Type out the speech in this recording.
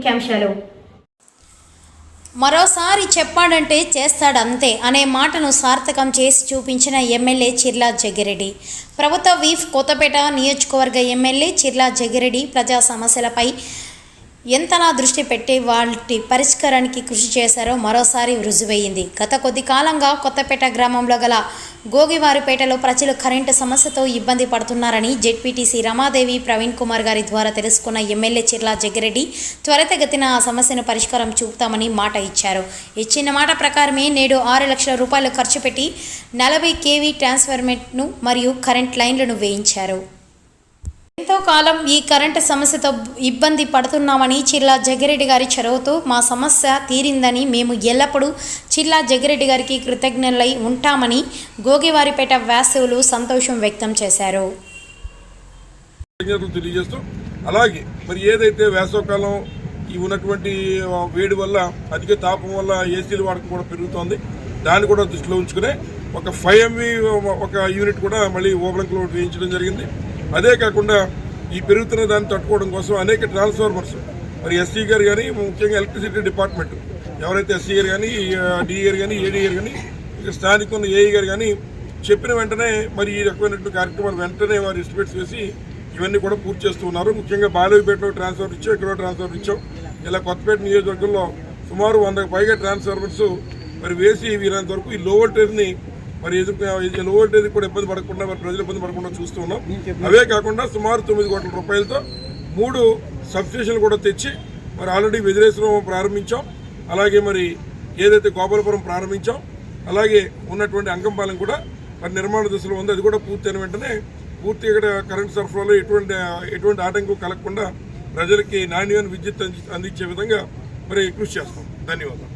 ముఖ్యాంశాలు. మరోసారి చెప్పాడంటే చేస్తాడంతే అనే మాటను సార్థకం చేసి చూపించిన ఎమ్మెల్యే చిర్లా జగ్గిరెడ్డి. ప్రభుత్వ వీఫ్ కొత్తపేట నియోజకవర్గ ఎమ్మెల్యే చిర్లా జగ్గిరెడ్డి ప్రజా సమస్యలపై ఎంతలా దృష్టి పెట్టి వాటి పరిష్కారానికి కృషి చేశారో మరోసారి రుజువయ్యింది. గత కొద్ది కాలంగా కొత్తపేట గ్రామంలో గల గోగివారిపేటలో ప్రజలు కరెంటు సమస్యతో ఇబ్బంది పడుతున్నారని జెడ్పీటీసీ రమాదేవి ప్రవీణ్ కుమార్ గారి ద్వారా తెలుసుకున్న ఎమ్మెల్యే చిర్లా జగ్గిరెడ్డి త్వరితగతిన ఆ సమస్యను పరిష్కారం చూపుతామని మాట ఇచ్చారు. ఇచ్చిన మాట ప్రకారమే నేడు 6 లక్షల రూపాయలు ఖర్చు పెట్టి 40 kV ట్రాన్స్ఫార్మర్ను మరియు కరెంట్ లైన్లను వేయించారు. ఎంతో కాలం ఈ కరెంటు సమస్యతో ఇబ్బంది పడుతున్నామని చిర్లా జగ్గిరెడ్డి గారి చొరవతో మా సమస్య తీరిందని మేము ఎల్లప్పుడూ చిర్లా జగ్గిరెడ్డి గారికి కృతజ్ఞులై ఉంటామని గోగివారిపేట వాసులు సంతోషం వ్యక్తం చేశారు. అలాగే మరి ఏదైతే వేసవకాలం ఈ ఉన్నటువంటి వేడి వల్ల అధిక తాపం వల్ల ఏసీల వాడకం కూడా పెరుగుతోంది. దాన్ని కూడా దృష్టిలో ఉంచుకునే ఒక 5 MV ఒక యూనిట్ కూడా మళ్ళీ ఓపెనింగ్లో వేయించడం జరిగింది. అదే కాకుండా ఈ పెరుగుతున్న దాన్ని తట్టుకోవడం కోసం అనేక ట్రాన్స్ఫార్మర్స్ మరి ఎస్సీ గారు కానీ ముఖ్యంగా ఎలక్ట్రిసిటీ డిపార్ట్మెంట్ ఎవరైతే ఎస్సీ గారు కానీ డిఈ గారు కానీ ఏడీ గారు కానీ ఇక స్థానిక ఉన్న ఏఈ గారు కానీ చెప్పిన వెంటనే మరి ఈ రకమైనటువంటి కార్యక్రమాలు వెంటనే వారు ఎస్టిమేట్స్ వేసి ఇవన్నీ కూడా పూర్తి చేస్తూ ఉన్నారు. ముఖ్యంగా బాలయ్యపేటలో ట్రాన్స్ఫర్ ఇచ్చాం, ఇక్కడ ట్రాన్స్ఫర్ ఇచ్చాం. ఇలా కొత్తపేట నియోజకవర్గంలో సుమారు 100కు పైగా ట్రాన్స్ఫార్మర్స్ మరి వేసి వీరంత వరకు ఈ లో వోల్టేజ్ని మరి లో వోల్టేజ్ కూడా ఇబ్బంది పడకుండా మరి ప్రజలు ఇబ్బంది పడకుండా చూస్తూ ఉన్నాం. అవే కాకుండా సుమారు 9 కోట్ల రూపాయలతో 3 సబ్స్టేషన్లు కూడా తెచ్చి మరి ఆల్రెడీ వెదిరేశ్వరం ప్రారంభించాం. అలాగే మరి ఏదైతే గోపాలపురం ప్రారంభించాం, అలాగే ఉన్నటువంటి అంకంపాలెం కూడా మరి నిర్మాణ దశలో ఉంది. అది కూడా పూర్తయిన వెంటనే పూర్తిగా ఇక్కడ కరెంట్ సరఫరాలో ఎటువంటి ఆటంకం కలగకుండా ప్రజలకి నాణ్యమైన విద్యుత్ అందించే విధంగా మరి కృషి చేస్తాం. ధన్యవాదాలు.